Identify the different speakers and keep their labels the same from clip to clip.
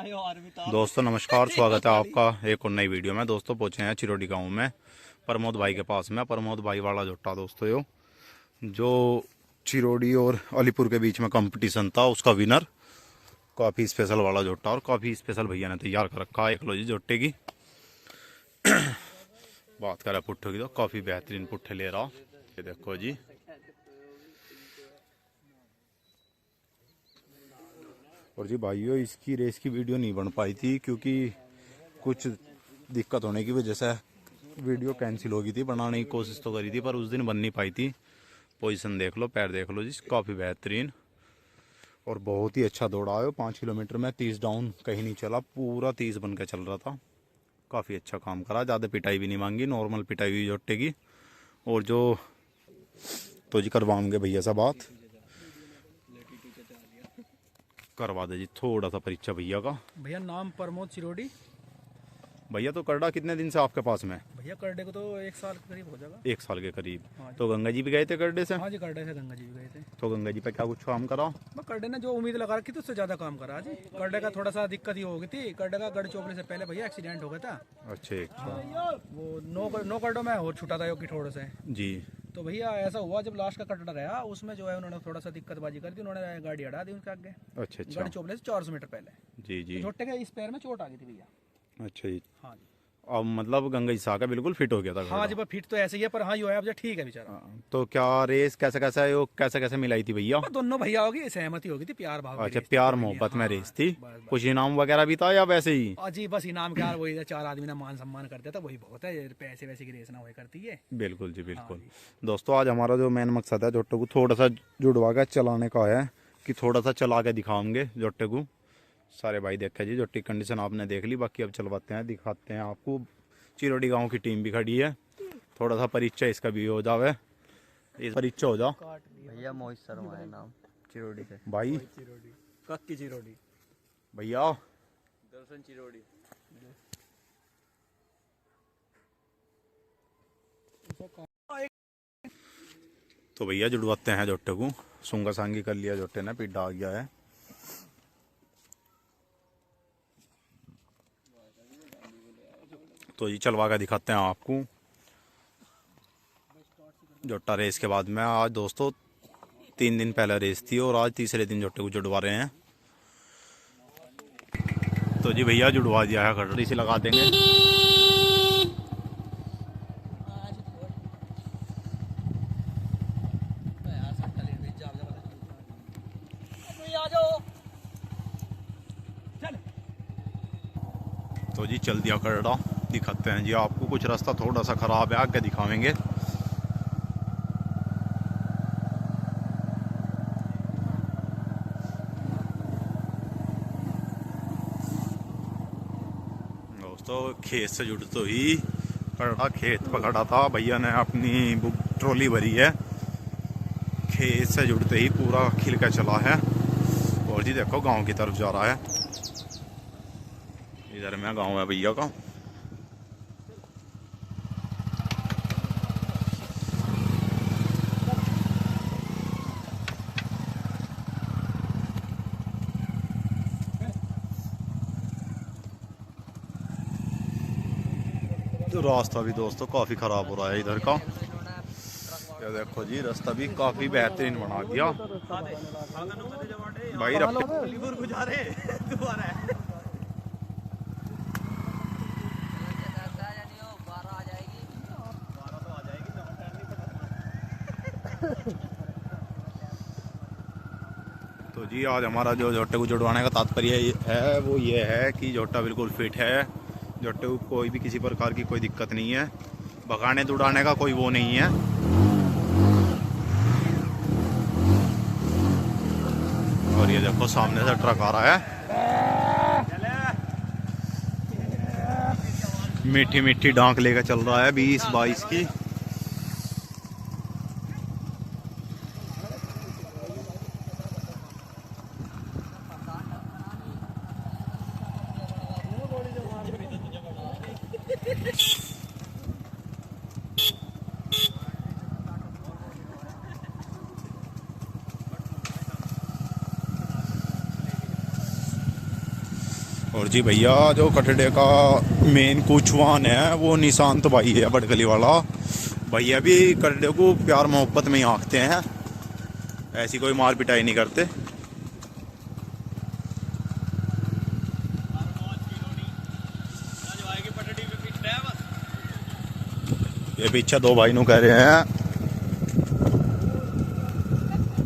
Speaker 1: दोस्तों नमस्कार, स्वागत है आपका एक और नई वीडियो में। दोस्तों पहुंचे हैं चिरोडी गांव में प्रमोद भाई के पास में। प्रमोद भाई वाला जोटा दोस्तों जो चिरोडी और अलीपुर के बीच में कंपटीशन था उसका विनर, काफ़ी स्पेशल वाला जोटा और काफ़ी स्पेशल भैया ने तैयार कर रखा है। एक लो जी जोटे की बात करें पुट्ठे की तो काफ़ी बेहतरीन पुट्ठे ले रहा। ये देखो जी, और जी भाइयों इसकी रेस की वीडियो नहीं बन पाई थी क्योंकि कुछ दिक्कत होने की वजह से वीडियो कैंसिल हो गई थी। बनाने की कोशिश तो करी थी पर उस दिन बन नहीं पाई थी। पोजीशन देख लो, पैर देख लो जी, काफ़ी बेहतरीन और बहुत ही अच्छा दौड़ा है। 5 किलोमीटर में 30 डाउन कहीं नहीं चला, पूरा 30 बन के चल रहा था। काफ़ी अच्छा काम करा, ज़्यादा पिटाई भी नहीं मांगी, नॉर्मल पिटाई हुई जोटे की। और जो तो जी करवाऊंगे भैया से बात करवा दे जी, थोड़ा सा परीक्षा भैया का।
Speaker 2: भैया नाम प्रमोद चिरोडी।
Speaker 1: भैया तो करड़ा कितने दिन से आपके पास में?
Speaker 2: भैया करडे को तो 1 साल के करीब हो जाएगा।
Speaker 1: 1 साल के करीब।
Speaker 2: हाँ
Speaker 1: तो गंगा जी भी गए थे करडे से?
Speaker 2: हाँ जी, करडे से गंगा जी भी गए थे।
Speaker 1: तो गंगा जी पे क्या कुछ काम करा?
Speaker 2: मैं करडे ने जो उम्मीद लगा रखी थी उससे ज्यादा काम करा जी। करडे का थोड़ा सा दिक्कत ही हो गई थी। करडे का गढ़ चौपड़े से पहले भैया एक्सीडेंट हो गया था।
Speaker 1: अच्छा
Speaker 2: वो नो करडो में हो छूटा था योगी थोड़े से
Speaker 1: जी।
Speaker 2: तो भैया ऐसा हुआ जब लास्ट का कटड़ा गया उसमें जो है उन्होंने थोड़ा सा दिक्कतबाजी कर दी। उन्होंने गाड़ी हटा दी उनके आगे।
Speaker 1: अच्छा
Speaker 2: गढ़ चौपड़े से 400 मीटर पहले
Speaker 1: जी जी।
Speaker 2: छोटे के इस पैर में चोट आ गई थी भैया।
Speaker 1: अच्छा जी।
Speaker 2: हाँ जी।
Speaker 1: अब मतलब गंगा जी सा का बिल्कुल फिट हो गया था?
Speaker 2: हाँ जी, फिट तो ऐसे ही है पर हाँ यो है अब जो ठीक है बेचारा।
Speaker 1: तो क्या रेस कैसे कैसे मिलाई थी भैया?
Speaker 2: दोनों भैया होगी, सहमति होगी थी, प्यार भाव।
Speaker 1: अच्छा, प्यार मोहब्बत में रेस थी। कुछ इनाम वगैरह भी था या वैसे ही?
Speaker 2: जी बस इनाम क्या, वही 4 आदमी ने मान सम्मान कर दिया था, वही बहुत है। पैसे वैसे की रेस ना हुआ करती है।
Speaker 1: बिल्कुल जी बिल्कुल। दोस्तों आज हमारा जो मेन मकसद है जोटे को थोड़ा सा जुड़वा के चलाने का है कि थोड़ा सा चला के दिखाएंगे जोटे को। सारे भाई देखे जी, जोटे की कंडीशन आपने देख ली, बाकी अब चलवाते हैं, दिखाते हैं आपको। चिरोडी गांव की टीम भी खड़ी है, थोड़ा सा परिचय इसका भी हो जावे। इस परिचय हो जाओ
Speaker 3: भैया। मोहित शर्मा है नाम, चिरोडी से।
Speaker 1: भाई
Speaker 2: कक्की चिरोडी।
Speaker 1: भैया
Speaker 3: दर्शन चिरोडी।
Speaker 1: तो भैया जुड़वाते हैं जोटे को। सुंगा सांगी कर लिया जोटे ने, पिड्डा आ गया है। तो ये चलवा कर दिखाते हैं आपको जोटा रेस के बाद में। आज दोस्तों 3 दिन पहले रेस थी और आज तीसरे दिन जोटे को जुड़वा रहे हैं। तो जी भैया जुड़वा दिया है, खड़ी से लगा देंगे। तो जी चल दिया करड़ा, दिखाते हैं जी आपको। कुछ रास्ता थोड़ा सा खराब है, आगे दिखाएंगे। दोस्तों खेत से जुड़ तो ही करड़ा खेत पकड़ा था भैया ने, अपनी बुक ट्रॉली भरी है। खेत से जुड़ते ही पूरा खिल के चला है। और जी देखो गांव की तरफ जा रहा है। इधर में गांव है भैया का। तो रास्ता भी दोस्तों काफी खराब हो रहा है इधर का। ये देखो जी रास्ता भी काफी बेहतरीन बना दिया भाई। तो जी आज हमारा जो जोटे को जुड़वाने का तात्पर्य है वो ये है कि जोटा बिल्कुल फिट है। जोटे को कोई भी किसी प्रकार की कोई दिक्कत नहीं है, भगाने दुड़ाने का कोई वो नहीं है। और ये देखो सामने से ट्रक आ रहा है, मीठी मीठी डांक लेकर चल रहा है 20-22 की। और जी भैया जो कटड़े का मेन कुचवान है वो निशांत भाई है बड़गली वाला। भैया भी कटड़े को प्यार मोहब्बत में ही आंकते हैं, ऐसी कोई मार पिटाई नहीं करते। ये पीछे दो भाई नु कह रहे हैं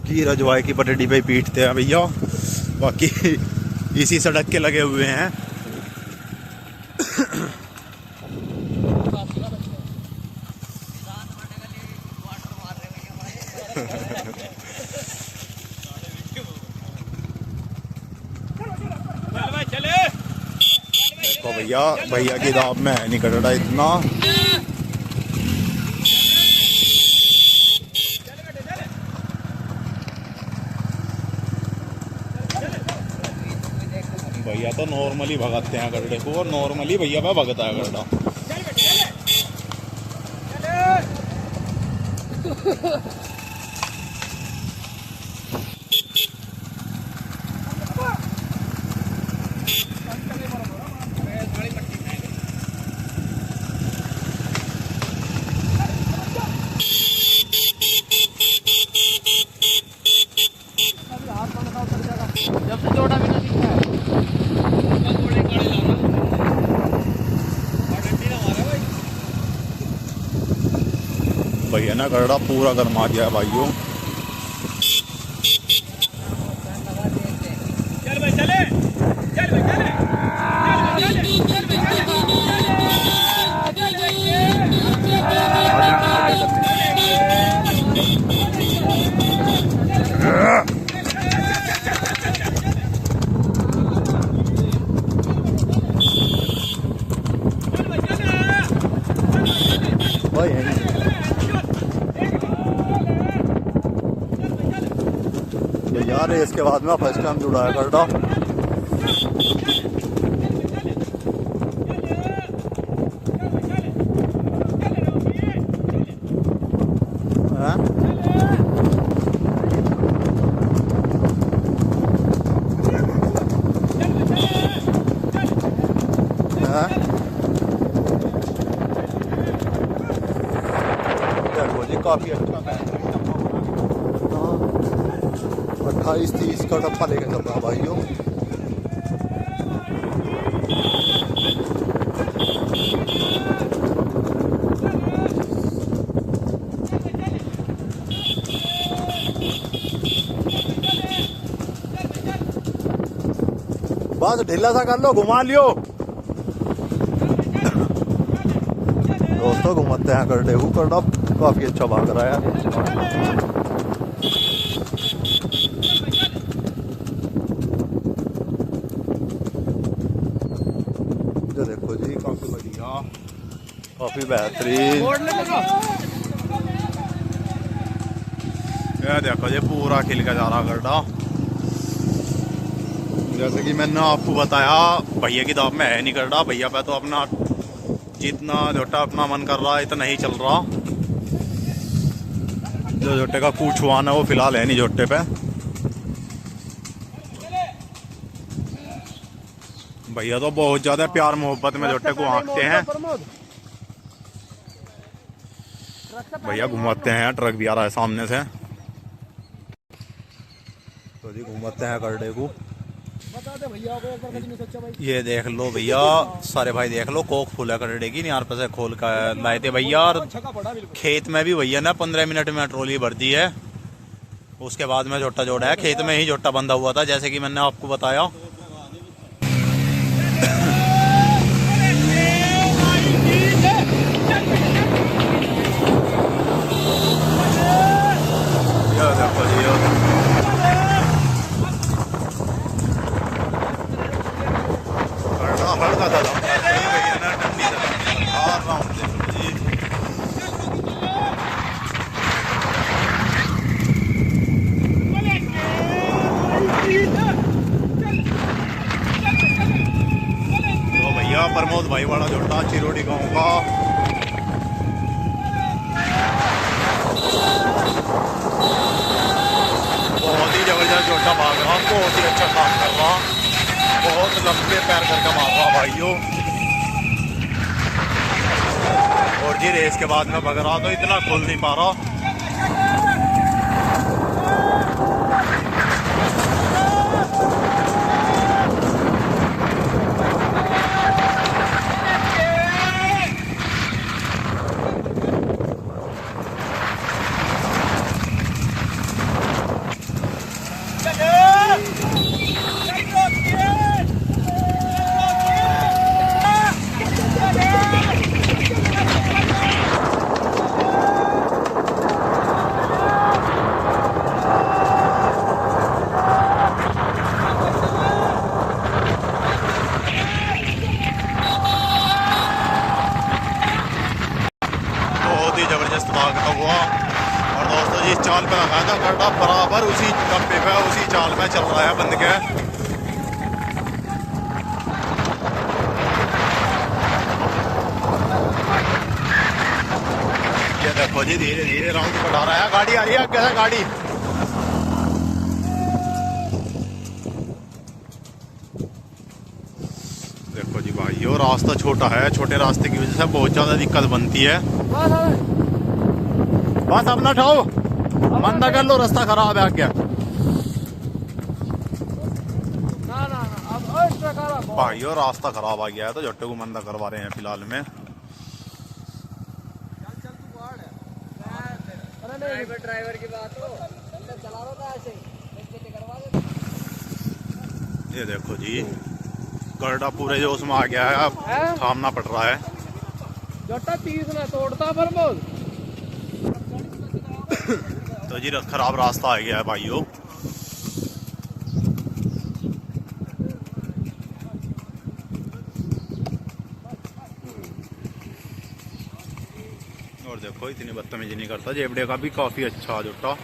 Speaker 1: कि रजवाए की पटड़ी पे पीटते हैं भैया, बाकी इसी सड़क के लगे हुए हैं। देखो भैया, भैया की दाब में है नहीं कटड़ा इतना। भैया तो नॉर्मली भगाते हैं गड्ढे को, और नॉर्मली भैया पे भगता है गड्ढा।
Speaker 3: जब से जोड़ा भी ना सीखा है
Speaker 1: भैया ना गड्ढा पूरा गरमा दिया है भाइयों।
Speaker 2: चल भाई चले, चल भाई चले, चल भाई
Speaker 1: भैया रेस के बाद में फर्स्ट टाइम जुड़ा है गड्ढा। देखो जी काफी अच्छा 28-30 का टप्पा लेके चल रहा भाइयों। बस ढीला सा कर लो, घुमा लियो दोस्तों। घुमाते हैं कर डेहू करना, काफी अच्छा भाग रहा है। जो देखो जी काफी बढ़िया, काफी बेहतरीन। ये देखो जी पूरा खिल के जा रहा गड्ढा। जैसे कि मैंने आपको बताया भैया की दाब में है नहीं गड्ढा। भैया पे तो अपना जितना जोटा अपना मन कर रहा है इतना ही चल रहा। जो जोटे का कुचवान है वो फिलहाल है नहीं जोटे पे। भैया तो बहुत ज्यादा प्यार मोहब्बत में जोटे को आंकते हैं। भैया घुमाते हैं, ट्रक भी आ रहा है सामने से, तो जी घुमाते हैं करडे को। ये देख लो भैया, सारे भाई देख लो, कोक फूल है करडे की, यार पे से खोल कर लाए थे भैया। और खेत में भी भैया ना 15 मिनट में ट्रॉली भर दी है। उसके बाद में जोटा जोड़ा है, खेत में ही जोटा बंधा हुआ था जैसे कि मैंने आपको बताया। देखो जी हल्का था भैया ना ठंडी तो भैया प्रमोद भाई वाला जोटा चिरोड़ी गांव का। बहुत ही जबरदस्त जोटा भाग रहा, बहुत ही अच्छा काम कर रहा। बहुत लंबे पैर करके मार रहा भाइयों। और जी रेस के बाद में भग रहा तो इतना खुल नहीं पा रहा। जबरदस्त भागता हुआ और दोस्तों जी चाल पे लगा था गड्ढा बराबर उसी डब्बे पे उसी चाल में चल रहा है बंद के। ये देखो जी धीरे धीरे राउंड बढ़ा रहा है। गाड़ी आ रही है, कैसा गाड़ी। देखो जी भाइयों रास्ता छोटा है, छोटे रास्ते की वजह से बहुत ज्यादा दिक्कत बनती है। बस अपना ठाओ, मंदा कर लो, रास्ता खराब है आगे। भाइयों रास्ता खराब आ गया है तो झट्टे को मंदा करवा रहे हैं फिलहाल में।
Speaker 3: ड्राइवर की बात हो, चला रहा था ऐसे
Speaker 1: ये देखो जी गड्ढा पूरे जोश में आ गया है, अब थामना पड़ रहा है।
Speaker 3: जोटा 30 ना तोड़ता पर बोल।
Speaker 1: तो जी खराब रास्ता आ गया है भाइयों। और देखो इतनी बदतमीजी नहीं करता, जेबड़े का भी काफी अच्छा जोटा।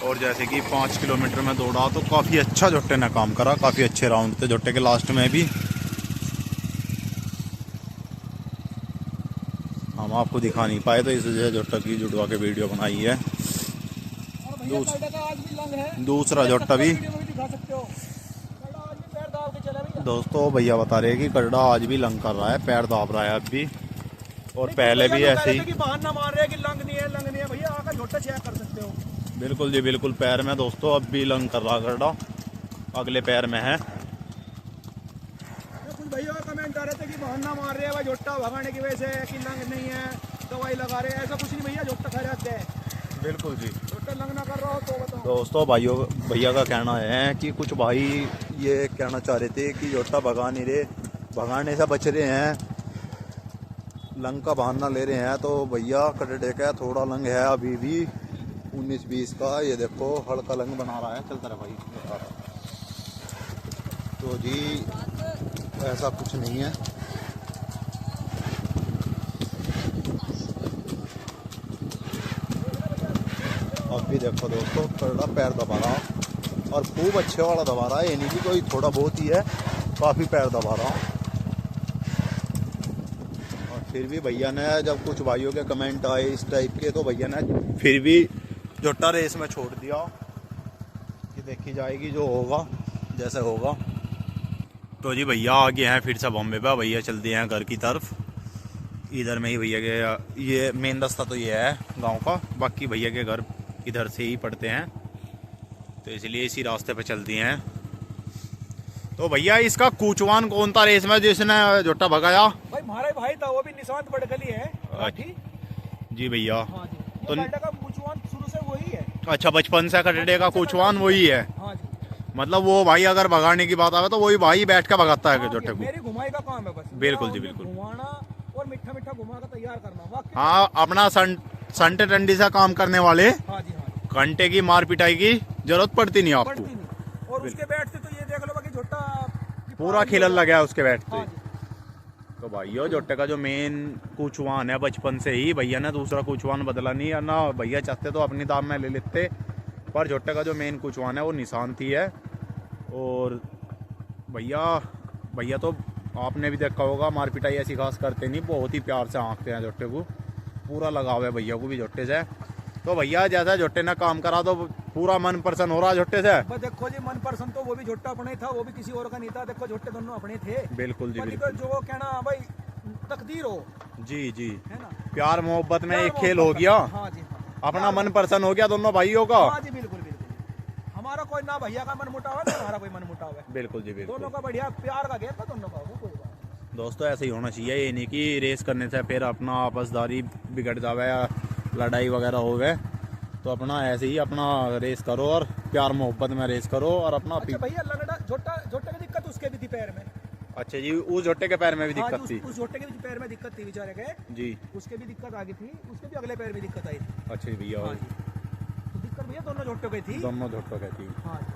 Speaker 1: और जैसे कि 5 किलोमीटर में दौड़ा तो काफी अच्छा जोटे ने काम करा, काफी अच्छे राउंड थे जोटे के लास्ट में भी। हम आपको दिखा नहीं पाए तो इस वजह से जोटा की जुड़वा के वीडियो बनाई है। दूसरा जोटा भी दोस्तों भैया बता रहे हैं कि गड्ढा आज भी लंग कर रहा है, पैर दाब रहा है अब भी। और पहले भी ऐसे ही
Speaker 2: बहाना मार रहे हैं कि लंग नहीं है भैया, आकर झोटा चेक कर सकते हो।
Speaker 1: बिल्कुल जी बिल्कुल पैर में दोस्तों अब भी लंग कर रहा गड्ढा, अगले पैर में है।
Speaker 2: कुछ भैया कमेंट आ रहे थे कि बहाना मार रहे हैं भाई झोटा भगाने की वजह से कि लंग नहीं है, दवाई लगा रहे हैं। ऐसा कुछ नहीं भैया, झोटा खा जाते हैं।
Speaker 1: बिल्कुल जी
Speaker 2: झोटा लंग ना कर रहा हो तो बताओ।
Speaker 1: दोस्तों भाइयों भैया का कहना है कि कुछ भाई ये कहना चाह रहे थे कि झोटा भगा नहीं रहे, भगाने से बच रहे हैं, लंग का बहाना ले रहे हैं। तो भैया कटड़े का थोड़ा लंग है अभी भी 19-20 का। ये देखो हल्का लंग बना रहा है, चलता रहा भाई। तो जी ऐसा कुछ नहीं है। अब भी देखो दोस्तों कड़ा पैर दबा रहा और खूब अच्छे वाला दबा रहा है, ये नहीं कि कोई थोड़ा बहुत ही है, काफ़ी पैर दबा रहा। और फिर भी भैया ने जब कुछ भाइयों के कमेंट आए इस टाइप के तो भैया ने फिर भी जोटा रेस में छोड़ दिया कि देखी जाएगी जो होगा जैसे होगा। तो जी भैया आगे हैं फिर से बॉम्बे पे, भैया चल दिए हैं घर की तरफ। इधर में ही भैया के ये मेन रास्ता तो ये है गांव का, बाकी भैया के घर इधर से ही पड़ते हैं तो इसलिए इसी रास्ते पे चल दिए हैं। तो भैया इसका कूचवान कौन था रेस में जिसने जोटा भगाया?
Speaker 2: भाई हमारा भाई था, वो भी निशांत बड़गली है।
Speaker 1: जी भैया
Speaker 2: हाँ जी,
Speaker 1: तो
Speaker 2: का कूचवान शुरू से वही है।
Speaker 1: अच्छा बचपन से कटड़े का कूचवान वही है।
Speaker 2: हाँ जी,
Speaker 1: मतलब वो भाई अगर भगाने की बात आवे तो वही भाई बैठ के भगाता है जोटे को।
Speaker 2: मेरी घुमाई का काम है बस।
Speaker 1: बिल्कुल जी बिल्कुल,
Speaker 2: घुमाना और मीठा मीठा घुमा कर तैयार करना।
Speaker 1: हाँ अपना संटे टंडी से काम करने वाले
Speaker 2: हाँ जी, हाँ
Speaker 1: घंटे की मार पिटाई की जरूरत पड़ती नहीं आपको।
Speaker 2: नहीं। और उसके बैठते तो ये देख लो कि झोटा
Speaker 1: पूरा खिलल लगा है उसके बैठते।
Speaker 2: हाँ
Speaker 1: तो भाइयों जोटे का जो मेन कूचवान है बचपन से ही, भैया ने दूसरा कूचवान बदला नहीं है ना। भैया चाहते तो अपनी दाम में ले लेते, पर जोटे का जो मेन कूचवान है वो निशांत ही है। और भैया तो आपने भी देखा होगा मार पिटाई ऐसी खास करते नहीं, बहुत ही प्यार से आंकते हैं जोटे को, पूरा लगाव है भैया को भी जोटे से। तो भैया जैसा जोटे ने काम करा तो पूरा मन प्रसन्न हो रहा है झोट्टे से।
Speaker 2: बस देखो जी, मन पसंद तो वो भी झोट्टा अपने ही था, वो भी किसी और का नहीं था। देखो झोट्टे दोनों अपने थे।
Speaker 1: बिल्कुल जी
Speaker 2: पर
Speaker 1: बिल्कुल।
Speaker 2: जो कहना भाई तकदीर हो,
Speaker 1: जी जी,
Speaker 2: है ना,
Speaker 1: प्यार मोहब्बत में
Speaker 2: प्यार
Speaker 1: एक खेल
Speaker 2: मोहब्बत
Speaker 1: हो गया।
Speaker 2: का। हाँ जी हाँ।
Speaker 1: अपना मन प्रसन्न हो गया दोनों भाइयों का।
Speaker 2: हाँ जी बिल्कुल बिल्कुल। हमारा कोई ना भैया का मन मुटाव है ना हमारा कोई मन मुटाव है।
Speaker 1: बिल्कुल जी
Speaker 2: दोनों
Speaker 1: बिल्कुल।
Speaker 2: का बढ़िया प्यार का गेम था दोनों का, वो कोई बात नहीं।
Speaker 1: दोस्तों ऐसे ही होना चाहिए, ये नहीं कि रेस करने से फिर अपना आपसदारी बिगड़ जावे या लड़ाई वगैरह हो गए। तो अपना ऐसे ही अपना रेस करो और प्यार मोहब्बत में रेस करो और अपना
Speaker 2: अच्छा भैया, लंगड़ा झोट्टे की दिक्कत उसके भी थी पैर में।
Speaker 1: अच्छा जी, उस झोट्टे के पैर में भी
Speaker 2: हाँ
Speaker 1: दिक्कत
Speaker 2: जी,
Speaker 1: थी।
Speaker 2: उस झोट्टे के भी पैर में दिक्कत थी बेचारे के।
Speaker 1: जी
Speaker 2: उसके भी दिक्कत आ गई थी, उसके भी अगले पैर में दिक्कत आई थी।
Speaker 1: अच्छा जी भैया,
Speaker 2: हाँ जी, तो दिक्कत भैया दोनों झोट्टों की थी।
Speaker 1: दोनों झोट्टों के थी।
Speaker 2: हाँ जी,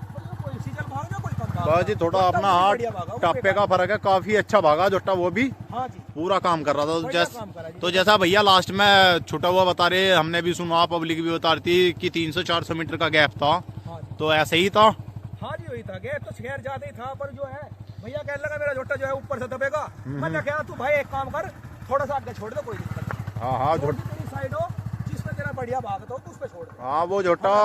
Speaker 2: मतलब कोई सीजन भाग ना, कोई कम भाग।
Speaker 1: बस जी थोड़ा
Speaker 2: झोट्टा
Speaker 1: अपना
Speaker 2: बहुत
Speaker 1: हाथ
Speaker 2: बढ़िया भागा, वो
Speaker 1: टापे का फर्क है, काफी अच्छा भागा झोट्टा वो भी।
Speaker 2: हाँ जी,
Speaker 1: पूरा काम कर रहा था।
Speaker 2: बढ़िया काम करा जी।
Speaker 1: तो जैसा भैया लास्ट में छुटा हुआ बता रहे, हमने भी सुना, पब्लिक भी बता रही थी कि 300-400 मीटर का गैप था।
Speaker 2: हाँ जी,
Speaker 1: तो ऐसे ही था।
Speaker 2: हाँ जी वही था। गैप तो खैर ज्यादा ही था, पर जो है भैया कहने लगा मेरा झोट्टा जो है ऊपर से दबेगा। मैंने कहा तू भाई एक काम कर, थोड़ा सा आगे छोड़ दे, कोई दिक्कत नहीं।
Speaker 1: हाँ हाँ
Speaker 2: जो भी तेरी साइड हो, जिसमें तेरा बढ़िया भागता हो, तू उस पे छोड़ दे।
Speaker 1: हाँ, वो झोट्टा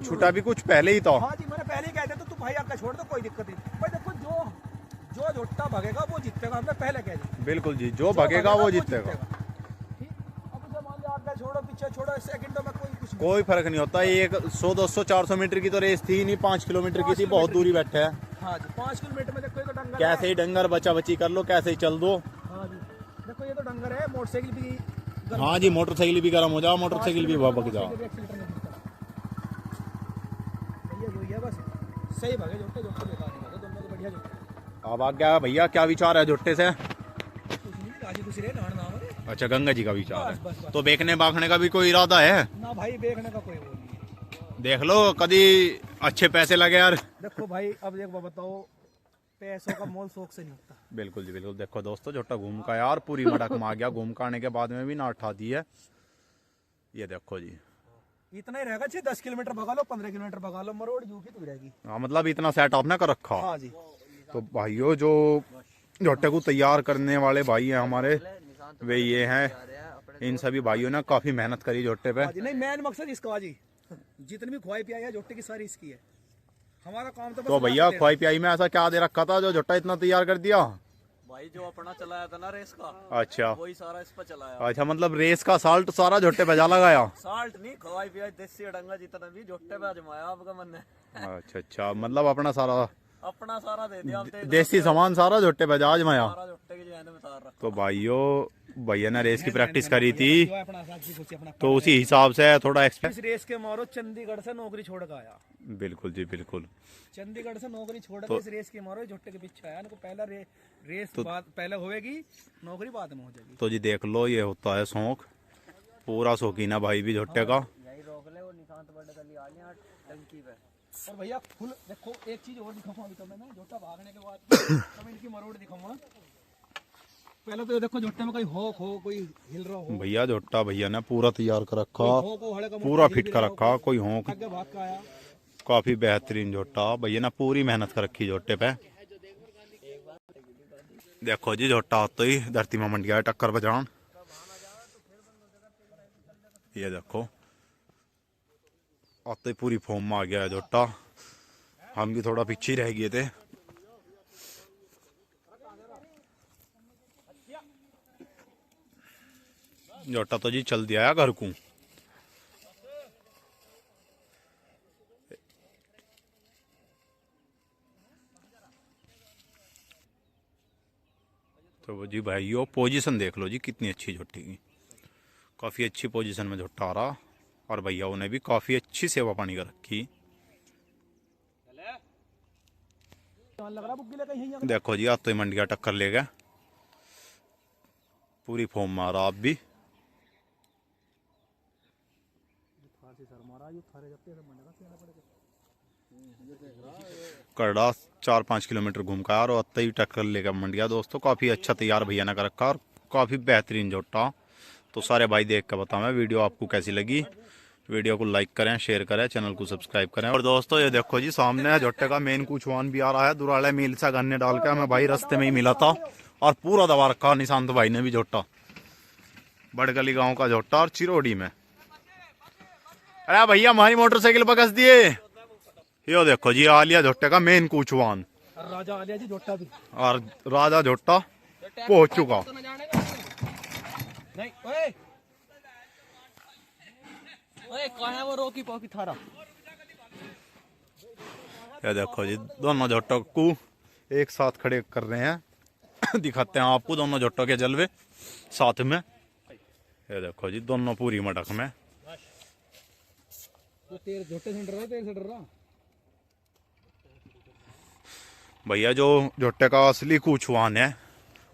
Speaker 1: छुटा भी कुछ पहले ही था।
Speaker 2: हाँ जी, मैंने पहले ही कह दिया, तो तू भाई आगे छोड़ दो, कोई दिक्कत नहीं। भाई देखो, जो झोट्टा भागेगा वो जीतेगा, हमने पहले कह दिया।
Speaker 1: बिल्कुल जी, जो भागेगा वो जीतेगा।
Speaker 2: ठीक, अब उसे मान लिया आगे छोड़ो पीछे छोड़ो, सेकंडों में कोई कुछ नहीं।
Speaker 1: कोई फर्क नहीं होता। ये 100-200-400 मीटर की तो रेस थी नहीं, 5 किलोमीटर की थी, बहुत दूरी बैठे है।
Speaker 2: हाँ जी, 5 किलोमीटर में देखो ये तो डंगर
Speaker 1: कैसे
Speaker 2: है।
Speaker 1: ही डंगर बचा बची कर लो, कैसे ही चल दो।
Speaker 2: हाँ जी, देखो ये तो डंगर है, मोटरसाइकिल भी गर्म
Speaker 1: हाँ जी, मोटरसाइकिल भी गर्म हो जाओ, मोटरसाइकिल भी भबक जाओ।
Speaker 2: मोटरसाइकिल भी एक्सीलेटर नहीं दिखता। भैया जो है बस सही भागे, झोट्टे झोट्टे बेकार नहीं भागे, दोनों को बढ़िया झोट्टे।
Speaker 1: अब आ गया भैया, क्या विचार है झोट्टे से?
Speaker 2: कुछ नहीं, राजी खुशी रहे, नहान नाम है।
Speaker 1: अच्छा, गंगा जी का विचार
Speaker 2: बस, बस,
Speaker 1: है।
Speaker 2: बस।
Speaker 1: तो बेचने बाखने का भी कोई इरादा है?
Speaker 2: ना भाई, देखने का कोई वो नहीं।
Speaker 1: देख लो कभी अच्छे पैसे लगे यार।
Speaker 2: देखो भाई, अब देखो बताओ, पैसों का मोल शौक से नहीं होता।
Speaker 1: बिल्कुल जी बिल्कुल। देखो दोस्तों, झोट्टा घूम का यार पूरी मड़क में आ गया, घूम का आने के बाद में भी ना उठा दी है। ये देखो जी,
Speaker 2: इतना ही रहेगा, 10 किलोमीटर भगा लो, 15 किलोमीटर भगा लो, मरोड़ जू की तो रहेगी।
Speaker 1: हाँ मतलब इतना सेट आपने कर रखा।
Speaker 2: हाँ जी,
Speaker 1: तो भाइयों, जो झोट्टे को तैयार करने वाले भाई हैं हमारे, वे ये हैं। इन सभी भाइयों ने काफी मेहनत करी झोट्टे पे।
Speaker 2: हाँ जी। नहीं, मेन मकसद इसका जी, जितनी भी खुआई पियाई है झोट्टे की सारी इसकी है। हमारा काम तो बस
Speaker 1: तो भैया,
Speaker 2: लाते
Speaker 1: ख्वाई पियाई में ऐसा क्या दे रखा था जो झोट्टा इतना तैयार कर दिया?
Speaker 3: भाई जो अपना चलाया था ना रेस का,
Speaker 1: अच्छा
Speaker 3: वही सारा इस पर चलाया।
Speaker 1: अच्छा, मतलब रेस का साल्ट सारा झोट्टे पे जा लगाया।
Speaker 3: साल्ट नहीं, खवाई पियाई देसी अडंगा जितना भी झोट्टे पे आजमाया आपका मन है।
Speaker 1: अच्छा अच्छा, मतलब अपना सारा
Speaker 3: अपना सारा दे दिया हमने,
Speaker 1: देसी सामान सारा झोट्टे पे जा आजमाया।
Speaker 3: सारा झोट्टे की जहन में उतार रखा।
Speaker 1: तो भाइयों, भैया ने रेस की प्रैक्टिस करी थी,
Speaker 2: जो है अपना साथ की खुशी अपना।
Speaker 1: तो उसी हिसाब से थोड़ा
Speaker 2: इस
Speaker 1: एक्सपेक्ट।
Speaker 2: रेस के मारो चंडीगढ़ से नौकरी छोड़ के आया।
Speaker 1: बिल्कुल जी बिल्कुल।
Speaker 2: चंडीगढ़ से नौकरी छोड़ के इस रेस के मारो झोट्टे के पीछे आया। इनको पहला रेस बाद पहले होएगी, नौकरी बाद में हो जाएगी।
Speaker 1: तो जी देख लो, ये होता है शौक, पूरा शौकीन है भाई भी झोट्टे का।
Speaker 3: यही रोक ले, वो निशांत बड़े गली आ गया टंकी पे।
Speaker 2: और भैया फुल देखो, एक चीज और दिखाऊंगा अभी तो मैं ना, झोट्टा भागने के बाद तो इनकी मरोड़ दिखाऊंगा। पहले तो ये देखो झोट्टे में कोई होक हो, कोई हिल रहा हो।
Speaker 1: भैया झोट्टा भैया ने पूरा तैयार कर रखा,
Speaker 2: होक हो, हड़े का
Speaker 1: पूरा
Speaker 2: मोटा
Speaker 1: फिट
Speaker 2: हिल
Speaker 1: कर
Speaker 2: रहा हो,
Speaker 1: रखा, कोई होंक।
Speaker 2: आगे भाग का आया।
Speaker 1: काफी बेहतरीन झोट्टा, भैया ने पूरी मेहनत कर रखी झोट्टे पे। देखो जी, झोट्टा तो ही धरती में मंड गया टक्कर बजान। ये देखो, अब तो पूरी फॉर्म में आ गया है झोट्टा। हम भी थोड़ा पीछे ही रह गए थे। झोट्टा तो जी चल दिया है घर को। तो जी भाइयों, पोजीशन देख लो जी, कितनी अच्छी झोट्टी की, काफ़ी अच्छी पोजीशन में झोट्टा आ रहा। और भैयाओं ने भी काफ़ी अच्छी सेवा पानी कर रखी। देखो जी, आज तो ही मंडिया टक्कर ले गया, पूरी फॉर्म में आ रहा आप भी। करड़ा 4-5 किलोमीटर घूम का और अत्ता ही टक्कर लेकर मंडिया। दोस्तों काफ़ी अच्छा तैयार भैया ने कर रखा और काफ़ी बेहतरीन झोट्टा। तो सारे भाई देख कर बताओ वीडियो आपको कैसी लगी। वीडियो को लाइक करें, शेयर करें, चैनल को सब्सक्राइब करें। और दोस्तों ये देखो जी, सामने झोट्टे का मेन कुचवान भी आ रहा है। दुराले मील से गन्ने डाल के हमें भाई रास्ते में ही मिला था और पूरा दबा रखा निशांत भाई ने भी झोट्टा। बड़गली गाँव का झोट्टा और चिरोड़ी में। अरे भैया हमारी मोटरसाइकिल पर कस दिए। यो देखो जी आलिया झोट्टे का मेन कुचवान
Speaker 2: राजा आ लिया जी जोटा भी।
Speaker 1: और राजा झोट्टा पहुंच चुका।
Speaker 2: नहीं ओए ओए कौन है वो रोकी पोकी थारा।
Speaker 1: ये देखो जी दोनों झोटों को एक साथ खड़े कर रहे हैं। दिखाते हैं आपको दोनों झोटों के जलवे साथ में। ये देखो जी दोनों पूरी मटक में।
Speaker 2: तो तेरे झोटे से डर रहा, तेरे से डर रहा।
Speaker 1: भैया जो झोटे का असली कुचवान है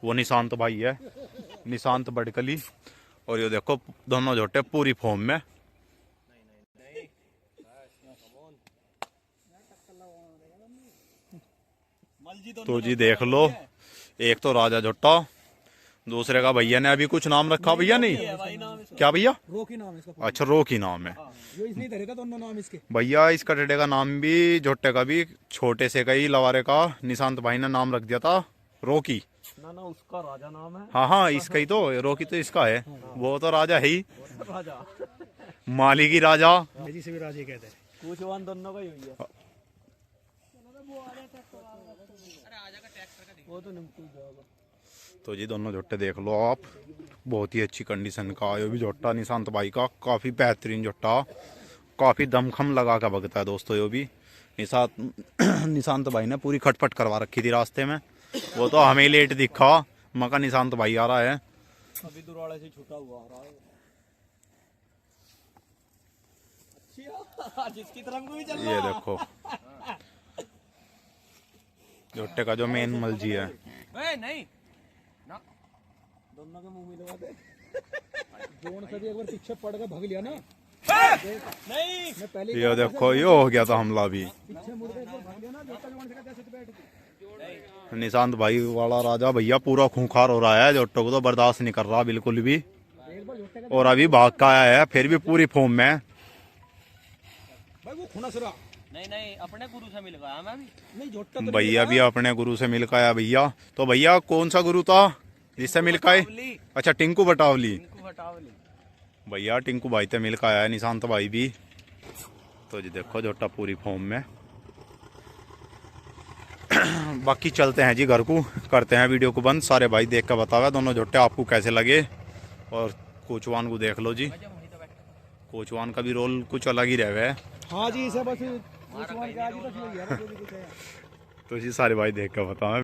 Speaker 1: वो निशांत भाई है, निशांत बड़कली। और ये देखो दोनों झोटे पूरी फॉर्म में। तो जी देख लो, एक तो राजा झोटा, दूसरे का भैया ने अभी कुछ नाम रखा भैया नहीं क्या भैया?
Speaker 2: रोकी नाम है इसका।
Speaker 1: अच्छा रोकी नाम है
Speaker 2: ये इसलिए धरेगा दोनों नाम इसके।
Speaker 1: भैया। इसका टेढ़े का नाम भी झोटे का भी छोटे से कई लवारे का निशांत भाई ने नाम रख दिया था रोकी।
Speaker 3: ना ना उसका राजा नाम है।
Speaker 1: हाँ हाँ इसका ही तो रोकी तो इसका है। वो तो राजा है ही,
Speaker 3: राजा
Speaker 1: माली की राजा।
Speaker 2: जी से भी राजे कहते हैं।
Speaker 3: कुचवान दोनों का ही हुई है। वो तो निकल जाएगा।
Speaker 1: तो जी दोनों झोटे देख लो आप, बहुत ही अच्छी कंडीशन का ये भी झोटा निशांत भाई का, काफी बेहतरीन झोटा, काफी दमखम लगा कर भगता है दोस्तों। ये भी निशांत भाई ने पूरी खटपट करवा रखी थी रास्ते में। वो तो हमें लेट दिखा, मका निशांत भाई आ रहा है।
Speaker 3: अभी दुराड़े से छूटा हुआ आ रहा है। अच्छा जिसकी तरफ को भी चल
Speaker 1: ये देखो झोटे का जो मेन मलजी है।
Speaker 3: नहीं ना
Speaker 2: दोनों के मुंह में लगा दे। जोन से भी एक बार पीछे पड़ के भाग लिया ना।
Speaker 3: नहीं
Speaker 2: मैं पहले
Speaker 1: ये देखो ये हो गया था हमला भी।
Speaker 2: पीछे मुड़ के एक बार भाग लिया ना। जोटा जोन से कैसे बैठ गई।
Speaker 1: निशांत भाई वाला राजा भैया पूरा खूंखार हो रहा है, झोटो को तो बर्दाश्त नहीं कर रहा बिल्कुल भी।
Speaker 2: एक बार जोटे का
Speaker 1: और अभी भाग का आया है, फिर भी पूरी फॉर्म में।
Speaker 2: भाई वो खुना सरा।
Speaker 3: नहीं नहीं अपने गुरु से मिल गया मैं भी।
Speaker 2: नहीं जोटा तो
Speaker 1: भैया भी अपने गुरु से मिल के आया भैया। तो भैया कौन सा गुरु था जिससे मिल के आए? अच्छा टिंकू बटावली।
Speaker 3: इनको बटावली
Speaker 1: भैया टिंकू भाई से मिल के आया है निशांत भाई भी। तो जी देखो झोटा पूरी फॉर्म में। बाकी चलते हैं जी घर को, करते हैं वीडियो को बंद। सारे भाई देख कर बतावा दोनों झोटे आपको कैसे लगे। और कोचवान को देख लो जी, कोचवान का भी रोल कुछ अलग ही रह है।
Speaker 2: हाँ जी इसे बस कुछ के आज ही बस यही है जो भी कुछ है।
Speaker 1: तो जी सारे भाई देख कर बताओ।